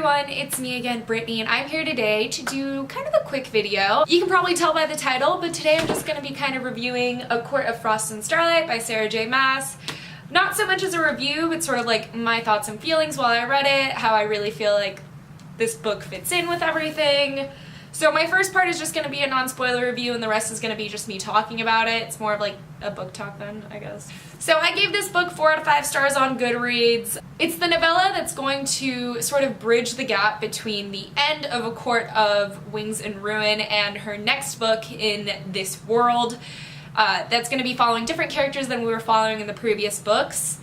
everyone, it's me again, Brittany, and I'm here today to do kind of a quick video. You can probably tell by the title, but today I'm just going to be kind of reviewing A Court of Frost and Starlight by Sarah J. Maas. Not so much as a review, but sort of like my thoughts and feelings while I read it, how I really feel like this book fits in with everything. So my first part is just going to be a non-spoiler review, and the rest is going to be just me talking about it. It's more of like a book talk then, I guess. So I gave this book 4 out of 5 stars on Goodreads. It's the novella that's going to sort of bridge the gap between the end of A Court of Wings and Ruin and her next book in this world. That's going to be following different characters than we were following in the previous books.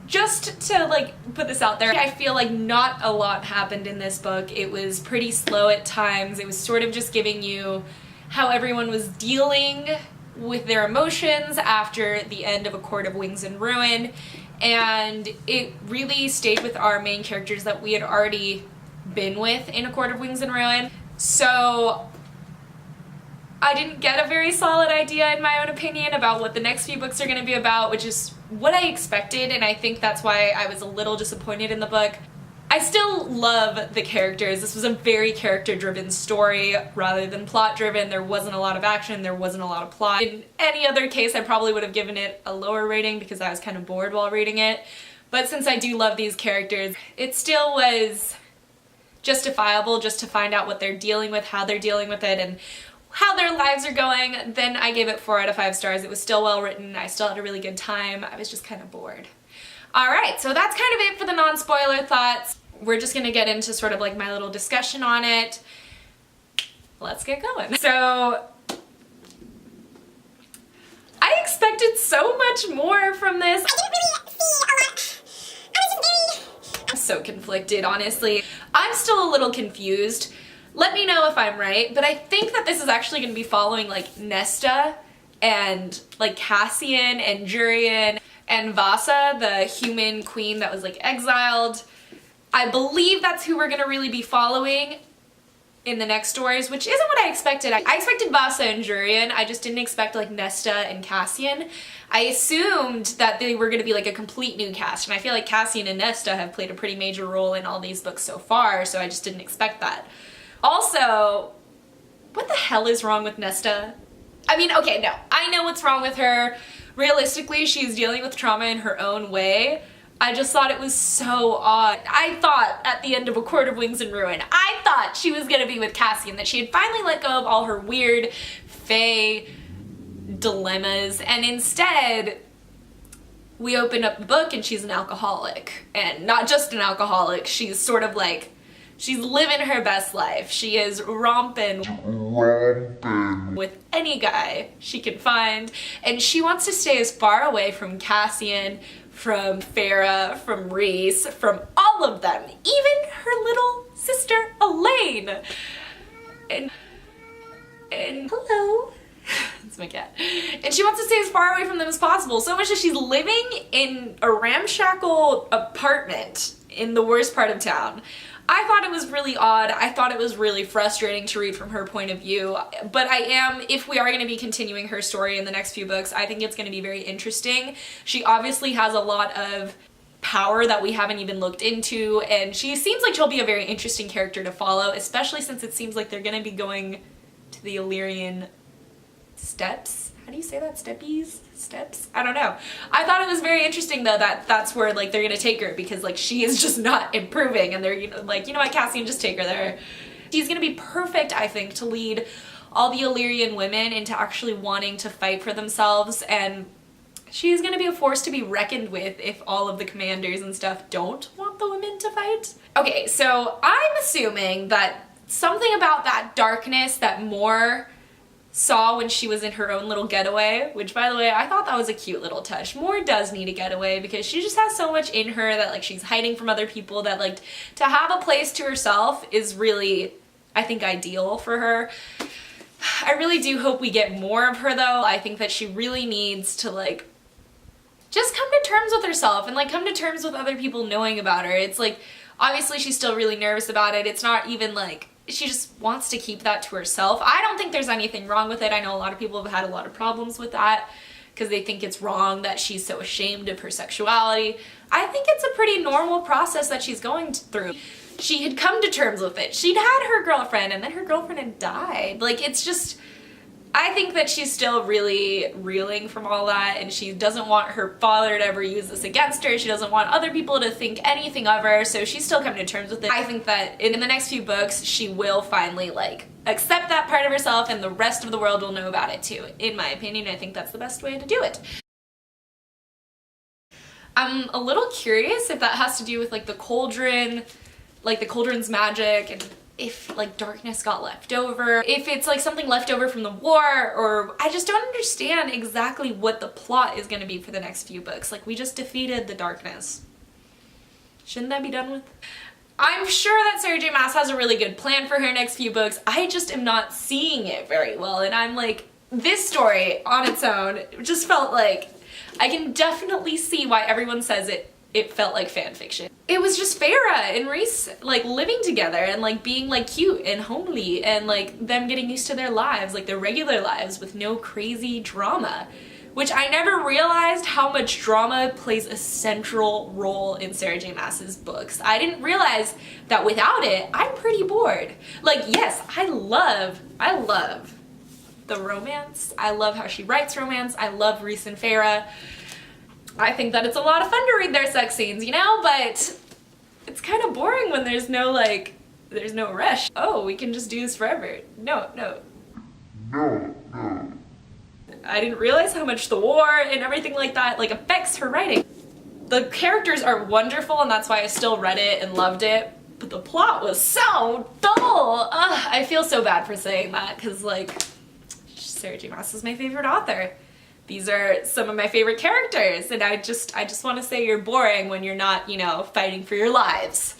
Just to like put this out there, I feel like not a lot happened in this book. It was pretty slow at times. It was sort of just giving you how everyone was dealing with their emotions after the end of A Court of Wings and Ruin, and it really stayed with our main characters that we had already been with in A Court of Wings and Ruin. So I didn't get a very solid idea, in my own opinion, about what the next few books are going to be about, which is what I expected, and I think that's why I was a little disappointed in the book. I still love the characters. This was a very character-driven story rather than plot-driven. There wasn't a lot of action, there wasn't a lot of plot. In any other case, I probably would have given it a lower rating because I was kind of bored while reading it. But since I do love these characters, it still was justifiable just to find out what they're dealing with, how they're dealing with it, and how their lives are going. Then I gave it 4 out of 5 stars. It was still well written. I still had a really good time. I was just kind of bored. Alright, so that's kind of it for the non-spoiler thoughts. We're just gonna get into sort of like my little discussion on it. Let's get going. So I expected so much more from this. I didn't really see a lot. I'm so conflicted, honestly. I'm still a little confused. Let me know if I'm right, but I think that this is actually going to be following like Nesta and like Cassian and Jurian and Vasa, the human queen that was like exiled. I believe that's who we're going to really be following in the next stories, which isn't what I expected. I expected Vasa and Jurian. I just didn't expect like Nesta and Cassian. I assumed that they were going to be like a complete new cast, and I feel like Cassian and Nesta have played a pretty major role in all these books so far, so I just didn't expect that. Also, what the hell is wrong with Nesta? I mean, okay, no, I know what's wrong with her. Realistically, she's dealing with trauma in her own way. I just thought it was so odd. I thought at the end of A Court of Wings and Ruin, I thought she was gonna be with Cassian, that she had finally let go of all her weird fae dilemmas, and instead we open up the book and she's an alcoholic. And not just an alcoholic, she's sort of like, she's living her best life. She is romping with any guy she can find, and she wants to stay as far away from Cassian, from Farah, from Reese, from all of them, even her little sister Elaine. And hello. That's my cat. And she wants to stay as far away from them as possible, so much that she's living in a ramshackle apartment in the worst part of town. I thought it was really odd. I thought it was really frustrating to read from her point of view, but I am, if we are going to be continuing her story in the next few books, I think it's going to be very interesting. She obviously has a lot of power that we haven't even looked into, and she seems like she'll be a very interesting character to follow, especially since it seems like they're going to be going to the Illyrian steppes. How do you say that? Steppies? Steps? I don't know. I thought it was very interesting though that that's where like they're gonna take her, because like she is just not improving, and they're like, you know what, Cassian, just take her there. She's gonna be perfect, I think, to lead all the Illyrian women into actually wanting to fight for themselves, and she's gonna be a force to be reckoned with if all of the commanders and stuff don't want the women to fight. Okay, so I'm assuming that something about that darkness that Moore saw when she was in her own little getaway, which by the way, I thought that was a cute little touch. Moore does need a getaway because she just has so much in her that like she's hiding from other people, that like to have a place to herself is really, I think, ideal for her. I really do hope we get more of her though. I think that she really needs to like just come to terms with herself and like come to terms with other people knowing about her. It's like, obviously she's still really nervous about it. It's not even like she just wants to keep that to herself. I don't think there's anything wrong with it. I know a lot of people have had a lot of problems with that because they think it's wrong that she's so ashamed of her sexuality. I think it's a pretty normal process that she's going through. she had come to terms with it. She'd had her girlfriend, and then her girlfriend had died. Like, it's just, I think that she's still really reeling from all that, and she doesn't want her father to ever use this against her. She doesn't want other people to think anything of her, so she's still coming to terms with it. I think that in the next few books, she will finally, like, accept that part of herself, and the rest of the world will know about it too. In my opinion, I think that's the best way to do it. I'm a little curious if that has to do with, like, the cauldron, like the cauldron's magic, and if like darkness got left over, if it's like something left over from the war, or I just don't understand exactly what the plot is going to be for the next few books. Like, we just defeated the darkness. Shouldn't that be done with? I'm sure that Sarah J Maas has a really good plan for her next few books. I just am not seeing it very well, and I'm like, this story on its own just felt like, I can definitely see why everyone says it felt like fan fiction. It was just Farah and Reese like living together and like being like cute and homely and like them getting used to their lives, like their regular lives with no crazy drama, which I never realized how much drama plays a central role in Sarah J Maas's books. I didn't realize that without it, I'm pretty bored. Like, yes, I love the romance. I love how she writes romance. I love Reese and Farah. I think that it's a lot of fun to read their sex scenes, you know, but it's kind of boring when there's no, like, there's no rush. Oh, we can just do this forever. No. I didn't realize how much the war and everything like that, like, affects her writing. The characters are wonderful, and that's why I still read it and loved it, but the plot was so dull. Ugh, I feel so bad for saying that, because, like, Sarah J Maas is my favorite author. These are some of my favorite characters, and I just want to say you're boring when you're not, you know, fighting for your lives.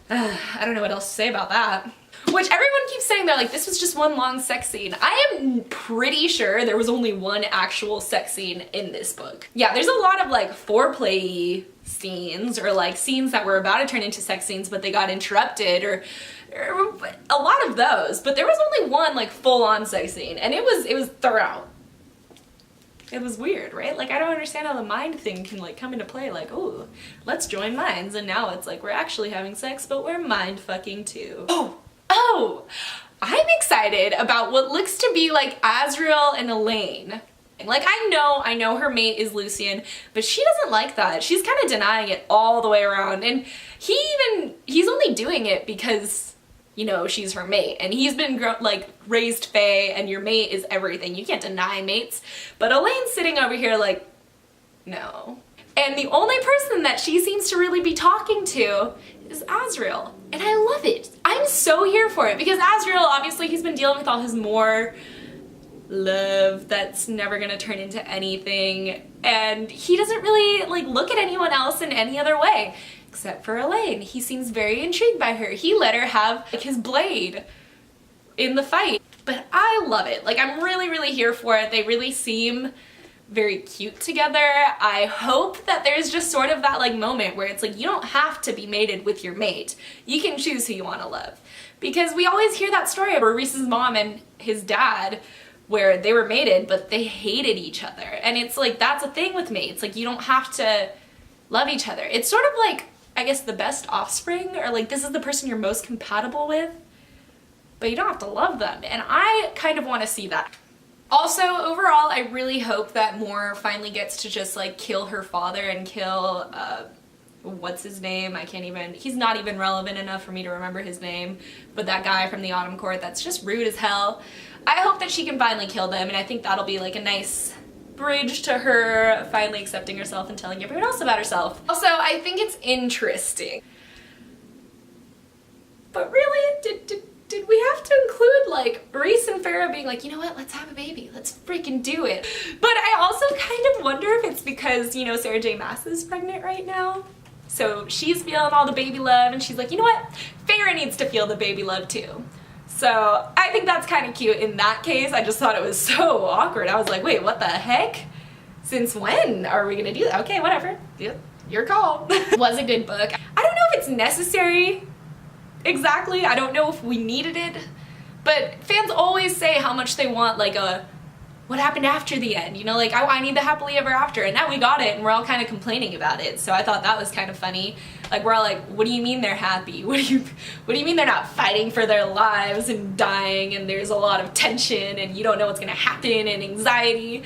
I don't know what else to say about that. Which everyone keeps saying, they're like, this was just one long sex scene. I am pretty sure there was only one actual sex scene in this book. Yeah, there's a lot of like foreplay scenes, or like scenes that were about to turn into sex scenes but they got interrupted, or a lot of those, but there was only one like full-on sex scene, and it was thorough. It was weird, right? Like, I don't understand how the mind thing can like come into play, like, oh, let's join minds, and now it's like we're actually having sex, but we're mind fucking too. Oh, I'm excited about what looks to be like Azriel and Elaine. Like, I know her mate is Lucian, but she doesn't like that. She's kind of denying it all the way around, and he's only doing it because, you know, she's her mate, and he's been like raised fae, and your mate is everything. You can't deny mates. But Elaine's sitting over here like, no. And the only person that she seems to really be talking to is Azriel, and I love it. I'm so here for it, because Azriel, obviously, he's been dealing with all his more love that's never gonna turn into anything, and he doesn't really like look at anyone else in any other way. Except for Elaine. He seems very intrigued by her. He let her have like his blade in the fight. But I love it. Like, I'm really here for it. They really seem very cute together. I hope that there's just sort of that like moment where it's like, you don't have to be mated with your mate. You can choose who you want to love. Because we always hear that story where Reese's mom and his dad, where they were mated but they hated each other. And it's like, that's a thing with mates. Like, you don't have to love each other. It's sort of like, I guess, the best offspring, or like, this is the person you're most compatible with, but you don't have to love them, and I kind of want to see that. Also, overall, I really hope that Moore finally gets to just like kill her father and kill, what's his name? He's not even relevant enough for me to remember his name, but that guy from the Autumn Court that's just rude as hell. I hope that she can finally kill them, and I think that'll be like a nice bridge to her finally accepting herself and telling everyone else about herself. Also, I think it's interesting. But really, did we have to include like Reese and Farah being like, you know what, let's have a baby, let's freaking do it. But I also kind of wonder if it's because, you know, Sarah J Maas is pregnant right now. So she's feeling all the baby love, and she's like, you know what, Farah needs to feel the baby love too. So I think that's kind of cute in that case. I just thought it was so awkward. I was like, wait, what the heck? Since when are we gonna do that? Okay, whatever. Yep, your call. It was a good book. I don't know if it's necessary exactly. I don't know if we needed it. But fans always say how much they want like a what happened after the end? You know, like, I need the happily ever after, and now we got it, and we're all kind of complaining about it. So I thought that was kind of funny. Like, we're all like, what do you mean they're happy? What do you mean they're not fighting for their lives and dying, and there's a lot of tension, and you don't know what's gonna happen, and anxiety?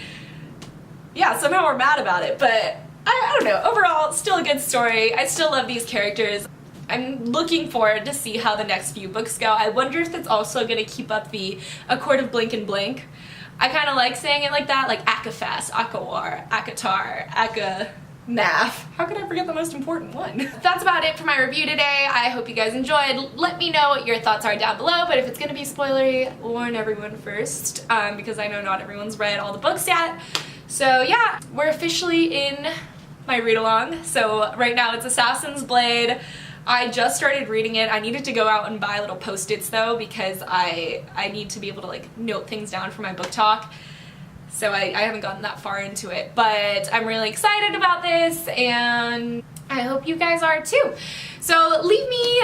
Yeah, somehow we're mad about it, but I don't know. Overall, still a good story. I still love these characters. I'm looking forward to see how the next few books go. I wonder if it's also gonna keep up the A Court of Blink and Blink. I kind of like saying it like that, like ACoFaS, ACoWar, ACoTAR, ACoNAF. How could I forget the most important one? That's about it for my review today. I hope you guys enjoyed. Let me know what your thoughts are down below, but if it's gonna be spoilery, warn everyone first, because I know not everyone's read all the books yet. So yeah, we're officially in my read-along. So right now it's Assassin's Blade. I just started reading it. I needed to go out and buy little post-its though, because I need to be able to like note things down for my book talk. So I haven't gotten that far into it, but I'm really excited about this, and I hope you guys are too. So leave me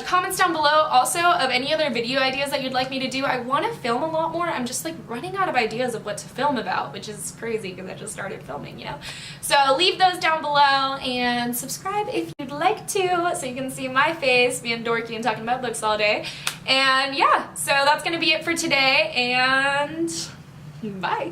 comments down below also of any other video ideas that you'd like me to do. I want to film a lot more. I'm just like running out of ideas of what to film about, which is crazy because I just started filming, you know? So leave those down below and subscribe if you'd like to, so you can see my face being dorky and talking about books all day. And yeah, so that's gonna be it for today, and bye.